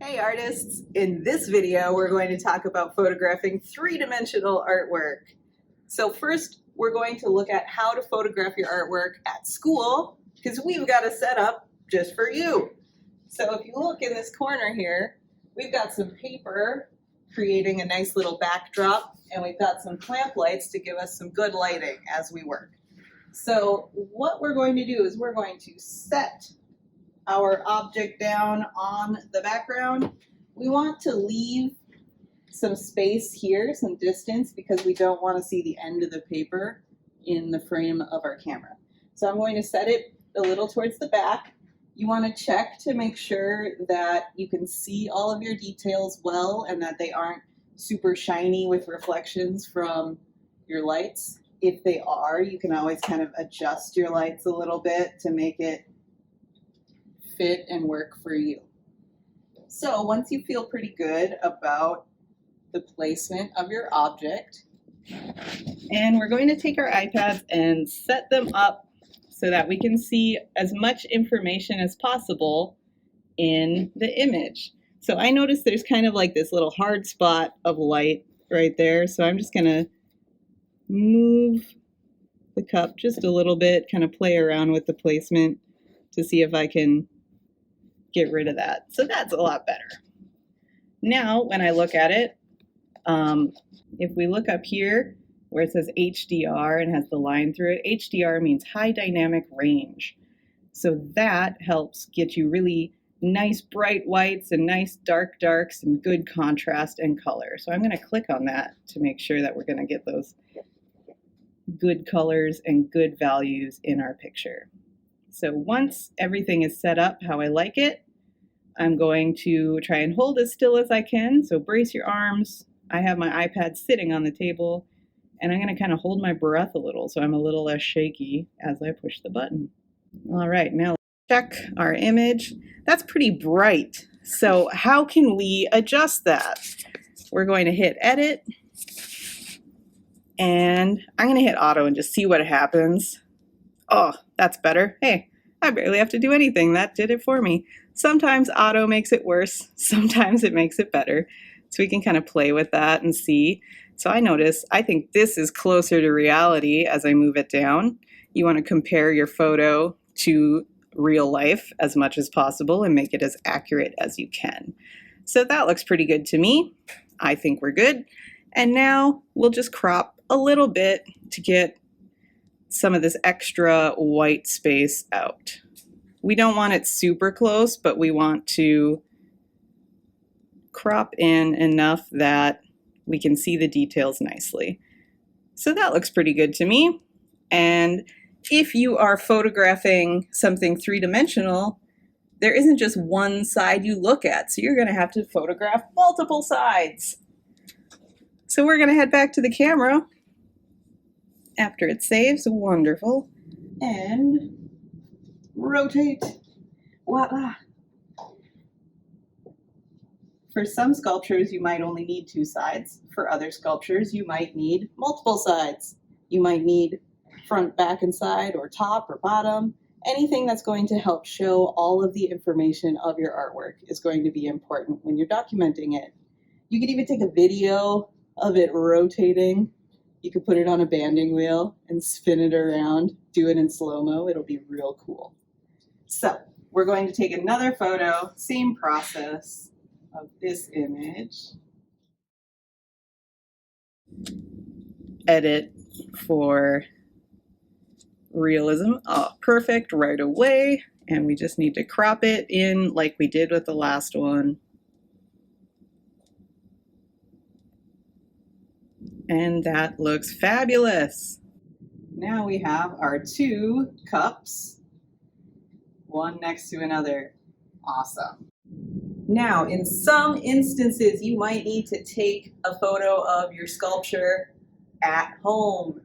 Hey artists! In this video we're going to talk about photographing three-dimensional artwork. So first we're going to look at how to photograph your artwork at school because we've got a setup just for you. So if you look in this corner here, we've got some paper creating a nice little backdrop, and we've got some clamp lights to give us some good lighting as we work. So what we're going to do is we're going to set our object down on the background. We want to leave some space here, some distance, because we don't want to see the end of the paper in the frame of our camera. So I'm going to set it a little towards the back. You want to check to make sure that you can see all of your details well and that they aren't super shiny with reflections from your lights. If they are, you can always kind of adjust your lights a little bit to make it fit and work for you. So once you feel pretty good about the placement of your object, and we're going to take our iPads and set them up so that we can see as much information as possible in the image. So I noticed there's kind of like this little hard spot of light right there, so I'm just going to move the cup just a little bit, kind of play around with the placement to see if I can get rid of that. So that's a lot better. Now, when I look at it, if we look up here where it says HDR and has the line through it, HDR means high dynamic range. So that helps get you really nice bright whites and nice dark darks and good contrast and color. So I'm going to click on that to make sure that we're going to get those good colors and good values in our picture. So once everything is set up how I like it, I'm going to try and hold as still as I can. So brace your arms. I have my iPad sitting on the table, and I'm going to kind of hold my breath a little so I'm a little less shaky as I push the button. All right, now let's check our image. That's pretty bright. So how can we adjust that? We're going to hit Edit, and I'm going to hit Auto and just see what happens. Oh, that's better. Hey, I barely have to do anything. That did it for me. Sometimes Auto makes it worse. Sometimes it makes it better. So we can kind of play with that and see. So I think this is closer to reality as I move it down. You want to compare your photo to real life as much as possible and make it as accurate as you can. So that looks pretty good to me. I think we're good. And now we'll just crop a little bit to get some of this extra white space out. We don't want it super close, but we want to crop in enough that we can see the details nicely. So that looks pretty good to me. And if you are photographing something three-dimensional, there isn't just one side you look at. So you're going to have to photograph multiple sides. So we're going to head back to the camera after it saves. Wonderful. And rotate. Voila. For some sculptures, you might only need two sides. For other sculptures, you might need multiple sides. You might need front, back, and side, or top or bottom. Anything that's going to help show all of the information of your artwork is going to be important when you're documenting it. You could even take a video of it rotating. You could put it on a banding wheel and spin it around, do it in slow-mo. It'll be real cool. So we're going to take another photo, same process of this image. Edit for realism. Oh, perfect right away. And we just need to crop it in like we did with the last one. And that looks fabulous. Now we have our two cups, one next to another. Awesome. Now, in some instances, you might need to take a photo of your sculpture at home.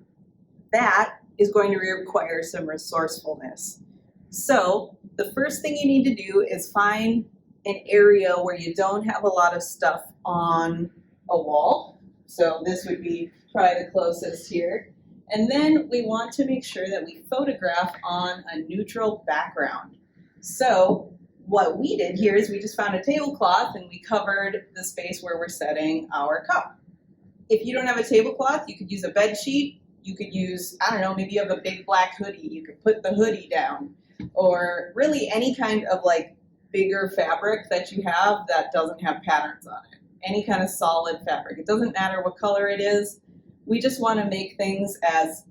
That is going to require some resourcefulness. So the first thing you need to do is find an area where you don't have a lot of stuff on a wall. So this would be probably the closest here. And then we want to make sure that we photograph on a neutral background. So what we did here is we just found a tablecloth and we covered the space where we're setting our cup. If you don't have a tablecloth, you could use a bed sheet. You could use, I don't know, maybe you have a big black hoodie. You could put the hoodie down, or really any kind of like bigger fabric that you have that doesn't have patterns on it. Any kind of solid fabric. It doesn't matter what color it is. We just want to make things as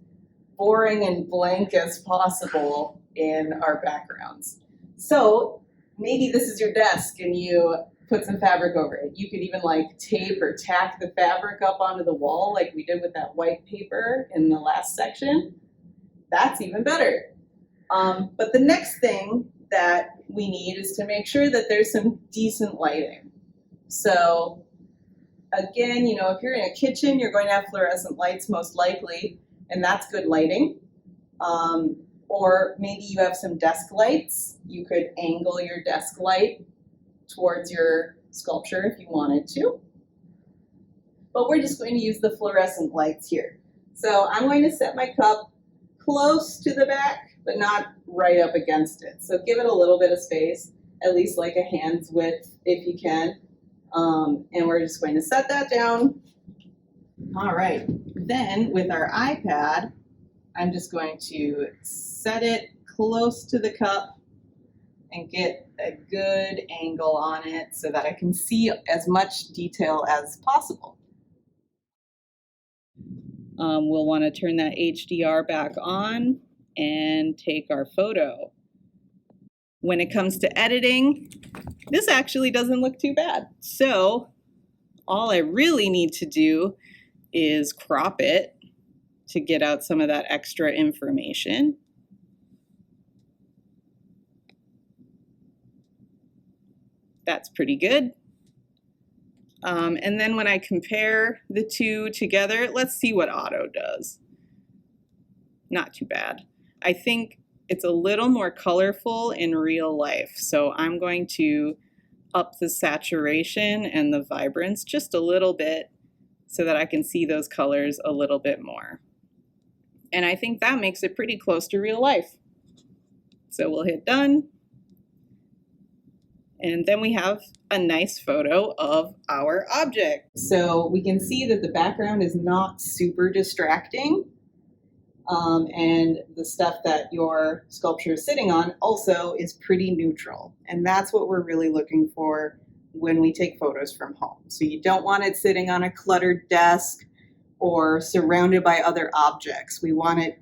boring and blank as possible in our backgrounds. So maybe this is your desk and you put some fabric over it. You could even like tape or tack the fabric up onto the wall like we did with that white paper in the last section. That's even better. But the next thing that we need is to make sure that there's some decent lighting. So again, you know, if you're in a kitchen, you're going to have fluorescent lights most likely, and that's good lighting. Or maybe you have some desk lights. You could angle your desk light towards your sculpture if you wanted to. But we're just going to use the fluorescent lights here. So I'm going to set my cup close to the back, but not right up against it. So give it a little bit of space, at least like a hand's width if you can. And we're just going to set that down. All right, then with our iPad, I'm just going to set it close to the cup and get a good angle on it so that I can see as much detail as possible. We'll want to turn that HDR back on and take our photo. When it comes to editing, this actually doesn't look too bad. So all I really need to do is crop it to get out some of that extra information. That's pretty good. And then when I compare the two together, let's see what auto does. Not too bad. I think it's a little more colorful in real life. So I'm going to up the saturation and the vibrance just a little bit so that I can see those colors a little bit more. And I think that makes it pretty close to real life. So we'll hit done. And then we have a nice photo of our object. So we can see that the background is not super distracting. And the stuff that your sculpture is sitting on also is pretty neutral. And that's what we're really looking for when we take photos from home. So you don't want it sitting on a cluttered desk or surrounded by other objects. We want it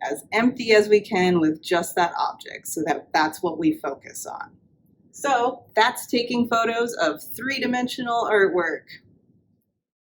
as empty as we can with just that object so that that's what we focus on. So that's taking photos of three-dimensional artwork.